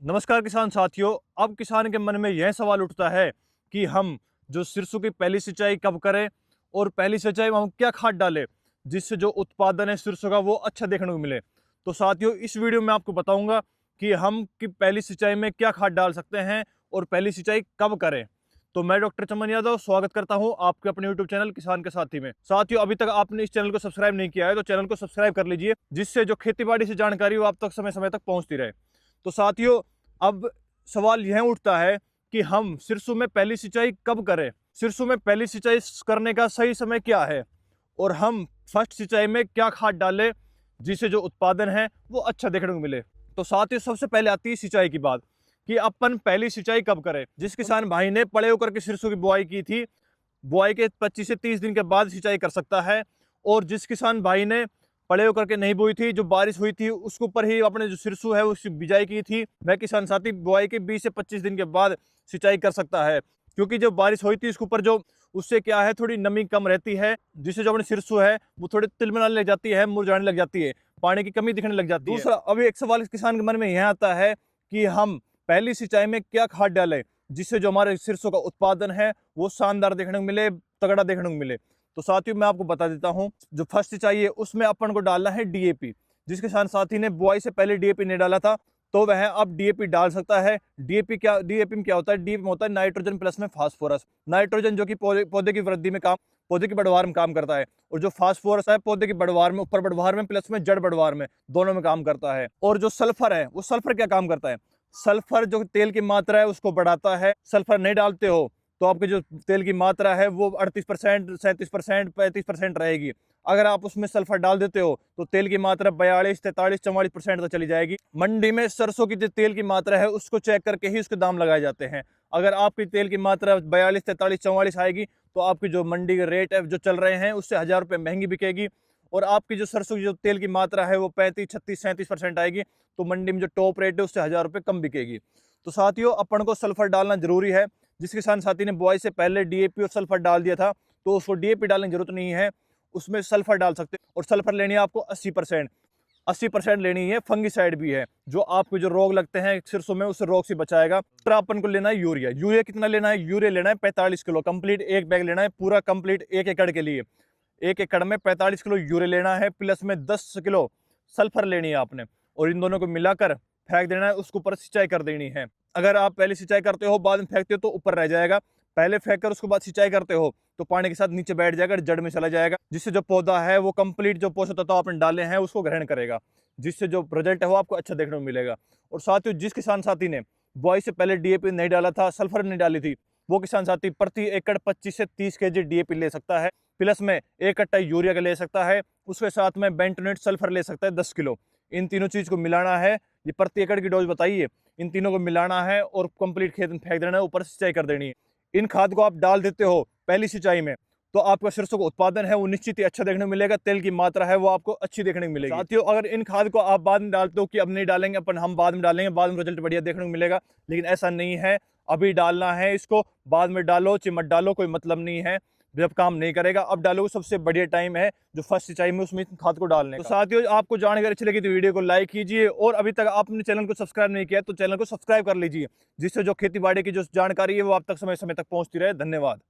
नमस्कार किसान साथियों। अब किसान के मन में यह सवाल उठता है कि हम जो सरसों की पहली सिंचाई कब करें और पहली सिंचाई में हम क्या खाद डालें जिससे जो उत्पादन है सरसों का वो अच्छा देखने को मिले। तो साथियों, इस वीडियो में आपको बताऊंगा कि हम कि पहली सिंचाई में क्या खाद डाल सकते हैं और पहली सिंचाई कब करें। तो मैं डॉक्टर चमन यादव स्वागत करता हूं आपके अपने यूट्यूब चैनल किसान के साथी में। साथियों, अभी तक आपने इस चैनल को सब्सक्राइब नहीं किया है तो चैनल को सब्सक्राइब कर लीजिए, जिससे जो खेती बाड़ी से जानकारी वो आप तक समय समय तक पहुंचती रहे। तो साथियों, अब सवाल यह उठता है कि हम सरसों में पहली सिंचाई कब करें, सरसों में पहली सिंचाई करने का सही समय क्या है और हम फर्स्ट सिंचाई में क्या खाद डालें जिससे जो उत्पादन है वो अच्छा देखने को मिले। तो साथ ही सबसे पहले आती है सिंचाई की बात कि अपन पहली सिंचाई कब करें। जिस किसान भाई ने पड़े होकर के सरसों की बुआई की थी, बुआई के 25 से 30 दिन के बाद सिंचाई कर सकता है। और जिस किसान भाई ने पड़े होकर के नहीं बोई थी, जो बारिश हुई थी उसके ऊपर ही अपने जो सरसों है उसकी बिजाई की थी, वह किसान साथी बुआई के 20 से 25 दिन के बाद सिंचाई कर सकता है। क्योंकि जो बारिश हुई थी उसके ऊपर जो उससे क्या है, थोड़ी नमी कम रहती है, जिससे जो अपनी सरसों है वो थोड़ी तिलमिलाने लग जाती है, मुरझाने लग जाती है, पानी की कमी दिखने लग जाती है। दूसरा, अभी एक सवाल किसान के मन में यह आता है कि हम पहली सिंचाई में क्या खाद डालें जिससे जो हमारे सरसों का उत्पादन है वो शानदार देखने को मिले, तगड़ा देखने को मिले। तो साथियों, मैं आपको बता देता हूं, जो फर्स्ट सिंचाई है उसमें अपन को डालना है डीएपी। जिस किसान साथी ने बुआई से पहले डीएपी नहीं डाला था तो वह अब डीएपी डाल सकता है। डीएपी में क्या होता है? डीएपी में होता है नाइट्रोजन प्लस में फास्फोरस। नाइट्रोजन जो कि पौधे की वृद्धि में काम, पौधे की बढ़वार में काम करता है, और जो फास्फोरस है पौधे की बढ़वार में, ऊपर बढ़वार में प्लस में जड़ बढ़वार में, दोनों में काम करता है। और जो सल्फर है, वो सल्फर क्या काम करता है? सल्फर जो तेल की मात्रा है उसको बढ़ाता है। सल्फर नहीं डालते हो तो आपके जो तेल की मात्रा है वो 38%, 37%, 35% रहेगी। अगर आप उसमें सल्फर डाल देते हो तो तेल की मात्रा 42, 43, 44% तक चली जाएगी। मंडी में सरसों की जो तेल की मात्रा है उसको चेक करके ही उसके दाम लगाए जाते हैं। अगर आपकी तेल की मात्रा 42, 43, 44 आएगी तो आपकी जो मंडी के रेट है जो चल रहे हैं उससे 1000 रुपये महंगी बिकेगी। और आपकी जो सरसों की जो तेल की मात्रा है वो 35, 36, 37% आएगी तो मंडी में जो टॉप रेट है उससे 1000 रुपये कम बिकेगी। तो साथियों, अपन को सल्फर डालना जरूरी है। जिस किसान साथी ने बुआई से पहले डीएपी और सल्फर डाल दिया था तो उसको डीएपी डालने की जरूरत नहीं है, उसमें सल्फर डाल सकते हैं। और सल्फर लेनी है आपको 80%, 80% लेनी है। फंगीसाइड भी है जो आपको जो रोग लगते हैं सरसों में उस रोग से बचाएगा। तो अपन को लेना है यूरिया। यूरिया कितना लेना है? यूरिया लेना है 45 किलो कंप्लीट, एक बैग लेना है पूरा कंप्लीट 1 एकड़ के लिए। 1 एकड़ में 45 किलो यूरिया लेना है, प्लस में 10 किलो सल्फर लेनी है आपने, और इन दोनों को मिलाकर फेंक देना है, उसके ऊपर सिंचाई कर देनी है। अगर आप पहले सिंचाई करते हो बाद में फेंकते हो तो ऊपर रह जाएगा, पहले फेंक कर उसके बाद सिंचाई करते हो तो पानी के साथ नीचे बैठ जाएगा, जड़ में चला जाएगा, जिससे जो पौधा है वो कंप्लीट जो पोषक तत्व आपने डाले हैं उसको ग्रहण करेगा, जिससे जो रिजल्ट है वो आपको अच्छा देखने को मिलेगा। और साथियों, जिस किसान साथी ने बुआई से पहले डीएपी नहीं डाला था, सल्फर नहीं डाली थी, वो किसान साथी प्रति एकड़ 25 से 30 केजी डीएपी ले सकता है, प्लस में 1 कट्टा यूरिया का ले सकता है, उसके साथ में बेंटोनेट सल्फर ले सकता है 10 किलो। इन तीनों चीज को मिलाना है, ये प्रति एकड़ की डोज बताइए, इन तीनों को मिलाना है और कंप्लीट खेत में फेंक देना है, ऊपर सिंचाई कर देनी है। इन खाद को आप डाल देते हो पहली सिंचाई में तो आपका सरसों का उत्पादन है वो निश्चित ही अच्छा देखने को मिलेगा, तेल की मात्रा है वो आपको अच्छी देखने को मिलेगी। साथियों, अगर इन खाद को आप बाद में डालते हो कि अब नहीं डालेंगे अपन, हम बाद में डालेंगे, बाद में रिजल्ट बढ़िया देखने को मिलेगा, लेकिन ऐसा नहीं है। अभी डालना है इसको, बाद में डालो चिमट डालो कोई मतलब नहीं है, जब काम नहीं करेगा अब डालोगे सबसे बढ़िया टाइम है जो फर्स्ट सिंचाई में, उसमें खाद को डालने का। तो साथियों, आपको जानकारी अच्छी लगी तो वीडियो को लाइक कीजिए, और अभी तक आपने चैनल को सब्सक्राइब नहीं किया तो चैनल को सब्सक्राइब कर लीजिए, जिससे जो खेती बाड़ी की जो जानकारी है वो आप तक समय समय तक पहुंचती रहे। धन्यवाद।